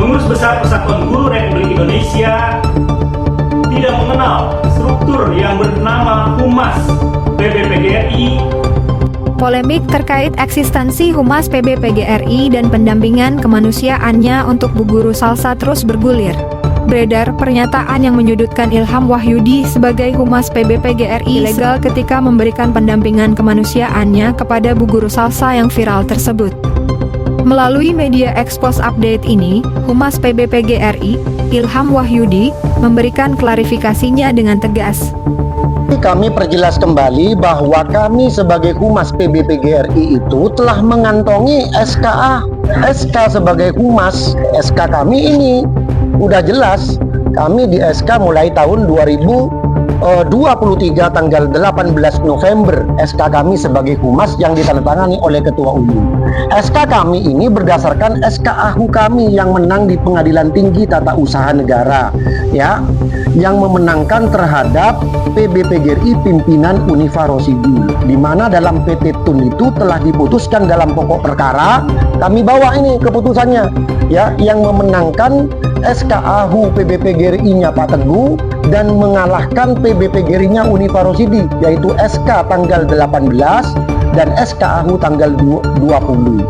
Pengurus Besar Persatuan Guru Republik Indonesia tidak mengenal struktur yang bernama Humas PBPGRI. Polemik terkait eksistensi Humas PBPGRI dan pendampingan kemanusiaannya untuk Bu Guru Salsa terus bergulir. Beredar pernyataan yang menyudutkan Ilham Wahyudi sebagai Humas PBPGRI ilegal ketika memberikan pendampingan kemanusiaannya kepada Bu Guru Salsa yang viral tersebut. Melalui media Expose Update ini, Humas PBPGRI, Ilham Wahyudi, memberikan klarifikasinya dengan tegas. Kami perjelas kembali bahwa kami sebagai Humas PBPGRI itu telah mengantongi SKA. SK sebagai Humas, SK kami ini udah jelas. Kami di SK mulai tahun 2023 tanggal 18 November. SK kami sebagai Humas yang ditandatangani oleh Ketua Umum. SK kami ini berdasarkan SK AHU kami yang menang di Pengadilan Tinggi Tata Usaha Negara, ya, yang memenangkan terhadap PBPGRI pimpinan Unifa Rosidi, di mana dalam PT Tun itu telah diputuskan dalam pokok perkara. Kami bawa ini keputusannya, ya, yang memenangkan SK AHU PBPGRI-nya Pak Teguh dan mengalahkan PBPGRI-nya Unifa Rosidi, yaitu SK tanggal 18 dan SK AHU tanggal 20.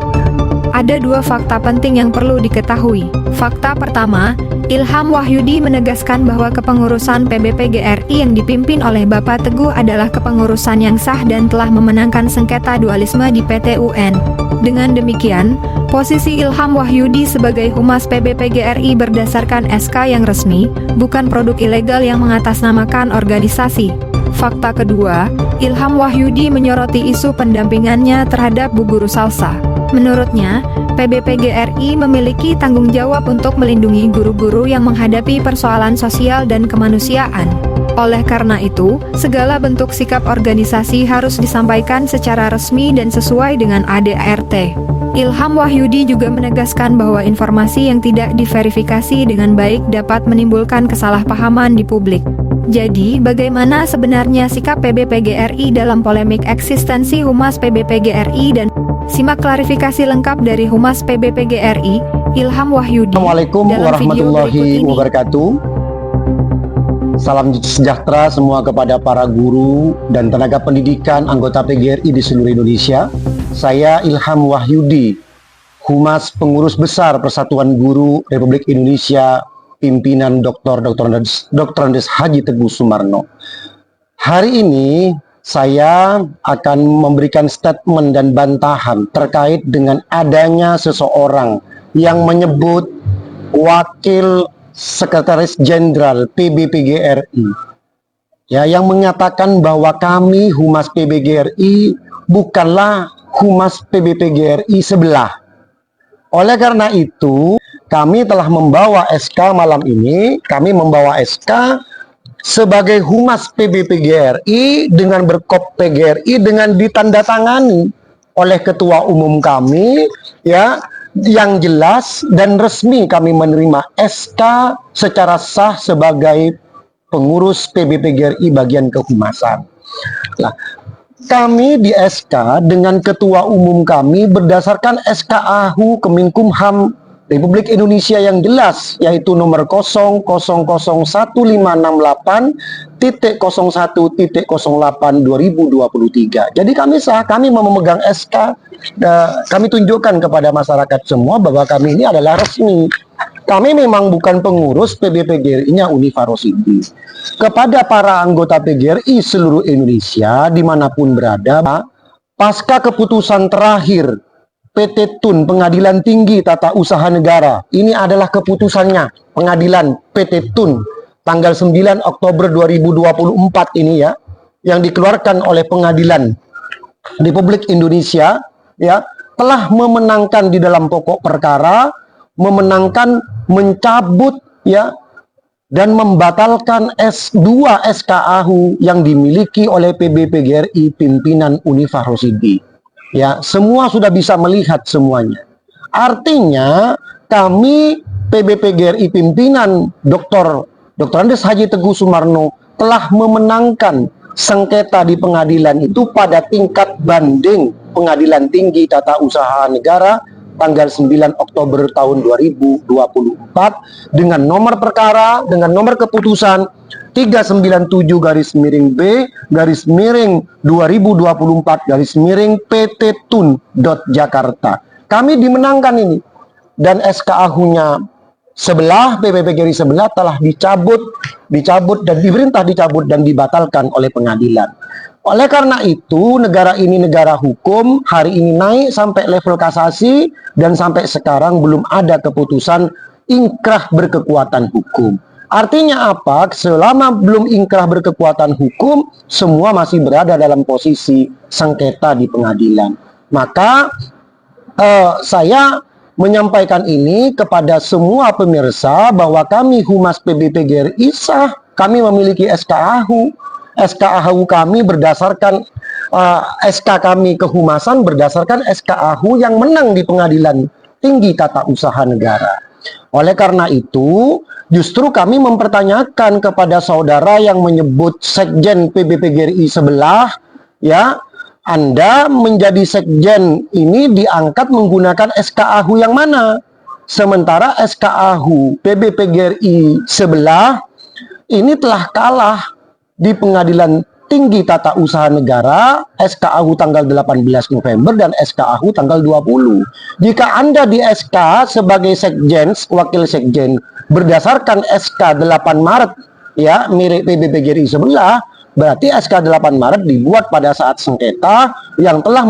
Ada dua fakta penting yang perlu diketahui. Fakta pertama, Ilham Wahyudi menegaskan bahwa kepengurusan PBPGRI yang dipimpin oleh Bapak Teguh adalah kepengurusan yang sah dan telah memenangkan sengketa dualisme di PT UN. Dengan demikian, posisi Ilham Wahyudi sebagai Humas PBPGRI berdasarkan SK yang resmi, bukan produk ilegal yang mengatasnamakan organisasi. Fakta kedua, Ilham Wahyudi menyoroti isu pendampingannya terhadap Bu Guru Salsa. Menurutnya, PBPGRI memiliki tanggung jawab untuk melindungi guru-guru yang menghadapi persoalan sosial dan kemanusiaan. Oleh karena itu, segala bentuk sikap organisasi harus disampaikan secara resmi dan sesuai dengan ADART. Ilham Wahyudi juga menegaskan bahwa informasi yang tidak diverifikasi dengan baik dapat menimbulkan kesalahpahaman di publik. Jadi, bagaimana sebenarnya sikap PBPGRI dalam polemik eksistensi Humas PBPGRI dan simak klarifikasi lengkap dari Humas PBPGRI, Ilham Wahyudi. Assalamualaikum warahmatullahi wabarakatuh. Salam sejahtera semua kepada para guru dan tenaga pendidikan anggota PGRI di seluruh Indonesia. Saya Ilham Wahyudi, Humas Pengurus Besar Persatuan Guru Republik Indonesia, pimpinan Dr. Andes Haji Teguh Sumarno. Hari ini saya akan memberikan statement dan bantahan terkait dengan adanya seseorang yang menyebut Wakil Sekretaris Jenderal PBPGRI, ya, yang menyatakan bahwa kami Humas PBPGRI bukanlah Humas PBPGRI sebelah. Oleh karena itu, kami telah membawa SK malam ini. Kami membawa SK sebagai Humas PBPGRI dengan berkop PGRI dengan ditandatangani oleh Ketua Umum kami, ya, yang jelas dan resmi kami menerima SK secara sah sebagai pengurus PBPGRI bagian kehumasan. Nah, kami di SK dengan Ketua Umum kami berdasarkan SK AHU Kemenkumham Republik Indonesia yang jelas, yaitu nomor 00015.01.08.2023. Jadi kami sah, kami memegang SK, kami tunjukkan kepada masyarakat semua bahwa kami ini adalah resmi. Kami memang bukan pengurus PBPGRI-nya Unifa Rosidi. Kepada para anggota PGRI seluruh Indonesia, dimanapun berada, pasca keputusan terakhir PT Tun Pengadilan Tinggi Tata Usaha Negara, ini adalah keputusannya pengadilan PT Tun tanggal 9 Oktober 2024 ini, ya, yang dikeluarkan oleh Pengadilan Republik Indonesia, ya, telah memenangkan di dalam pokok perkara, memenangkan mencabut, ya, dan membatalkan S2 SKAHU yang dimiliki oleh PBPGRI pimpinan Unifa Rosidi. Ya, semua sudah bisa melihat semuanya. Artinya kami PBPGRI pimpinan Dr. Andes Haji Teguh Sumarno telah memenangkan sengketa di pengadilan itu pada tingkat banding Pengadilan Tinggi Tata Usaha Negara tanggal 9 Oktober tahun 2024 dengan nomor perkara, dengan nomor keputusan 397-B/2024 PT Tun Jakarta. Kami dimenangkan ini, dan SKAH-nya sebelah, PBPGRI sebelah telah dicabut dan diperintah dicabut dan dibatalkan oleh pengadilan. Oleh karena itu, negara ini negara hukum, hari ini naik sampai level kasasi, dan sampai sekarang belum ada keputusan ingkrah berkekuatan hukum. Artinya apa? Selama belum ingkrah berkekuatan hukum, semua masih berada dalam posisi sengketa di pengadilan. Maka saya menyampaikan ini kepada semua pemirsa bahwa kami Humas PBPGRI sah, kami memiliki SKAHU. SKAHU kami berdasarkan SK kami kehumasan berdasarkan SKAHU yang menang di Pengadilan Tinggi Tata Usaha Negara. Oleh karena itu, justru kami mempertanyakan kepada saudara yang menyebut Sekjen PBPGRI sebelah, ya, Anda menjadi Sekjen ini diangkat menggunakan SKAHU yang mana? Sementara SKAHU PBPGRI sebelah ini telah kalah di Pengadilan Tinggi Tata Usaha Negara, SKAHU tanggal 18 November dan SKAHU tanggal 20. Jika Anda di SK sebagai Sekjen, Wakil Sekjen, berdasarkan SK 8 Maret, ya, mirip PBPGRI sebelah, berarti SK 8 Maret dibuat pada saat sengketa yang telah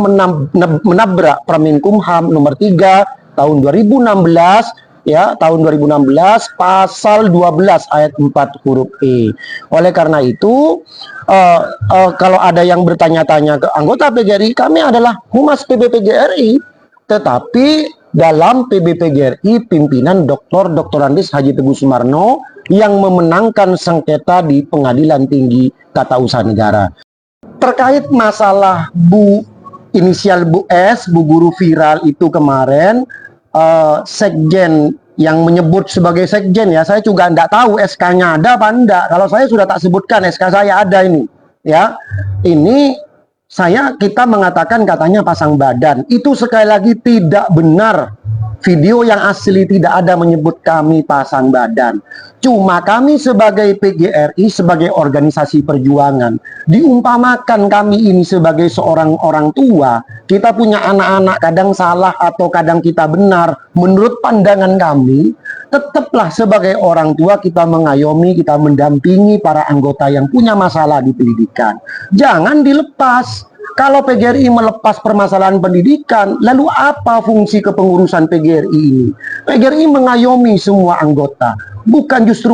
menabrak Permenkumham nomor 3 tahun 2016, ya, tahun 2016 pasal 12 ayat 4 huruf E. Oleh karena itu, kalau ada yang bertanya-tanya ke anggota PGRI, kami adalah Humas PBPGRI, tetapi dalam PBPGRI pimpinan Dr. Andes Haji Teguh Sumarno yang memenangkan sengketa di Pengadilan Tinggi Tata Usaha Negara. Terkait masalah inisial Bu S, Bu Guru viral itu kemarin, Sekjen yang menyebut sebagai Sekjen, ya, saya juga tidak tahu SK-nya ada apa enggak. Kalau saya sudah tak sebutkan SK saya ada ini, ya. Ini kita mengatakan katanya pasang badan. Itu sekali lagi tidak benar. Video yang asli tidak ada menyebut kami pasang badan. Cuma kami sebagai PGRI, sebagai organisasi perjuangan, diumpamakan kami ini sebagai seorang orang tua. Kita punya anak-anak, kadang salah atau kadang kita benar. Menurut pandangan kami, tetaplah sebagai orang tua kita mengayomi, kita mendampingi para anggota yang punya masalah di pendidikan. Jangan dilepas. Kalau PGRI melepas permasalahan pendidikan, lalu apa fungsi kepengurusan PGRI ini? PGRI mengayomi semua anggota, bukan justru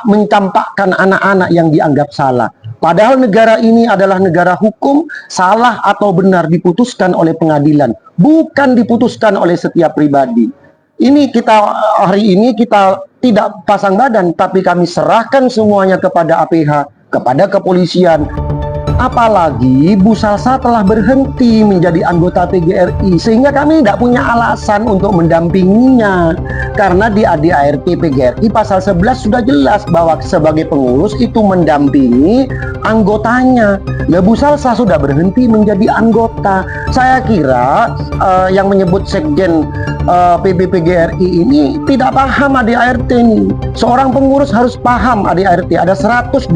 mencampakkan anak-anak yang dianggap salah. Padahal negara ini adalah negara hukum, salah atau benar diputuskan oleh pengadilan, bukan diputuskan oleh setiap pribadi. Hari ini kita tidak pasang badan, tapi kami serahkan semuanya kepada APH, kepada kepolisian. Apalagi Bu Salsa telah berhenti menjadi anggota PGRI, sehingga kami tidak punya alasan untuk mendampinginya. Karena di ADART PGRI pasal 11 sudah jelas bahwa sebagai pengurus itu mendampingi anggotanya. Ya, Bu Salsa sudah berhenti menjadi anggota. Saya kira yang menyebut Sekjen PBPGRI ini tidak paham ADART ini. Seorang pengurus harus paham ADART. Ada 124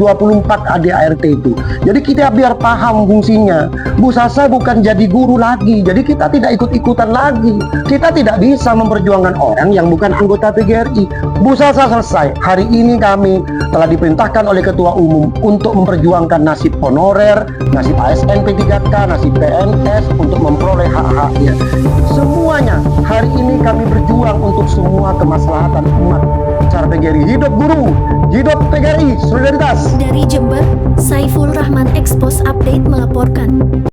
ADART itu. Jadi kita biar paham fungsinya. Bu Salsa bukan jadi guru lagi, jadi kita tidak ikut-ikutan lagi. Kita tidak bisa memperjuangkan orang yang bukan anggota PGRI. Bu Salsa selesai. Hari ini kami telah diperintahkan oleh Ketua Umum untuk memperjuangkan nasib honorer, nasib ASN P3K, nasib PNS untuk memperoleh hak-haknya. Semuanya hari ini kami berjuang untuk semua kemaslahatan umat. Cara PGRI, hidup guru, hidup PGRI, solidaritas. Dari Jember, Saiful Rahman Expos Update melaporkan.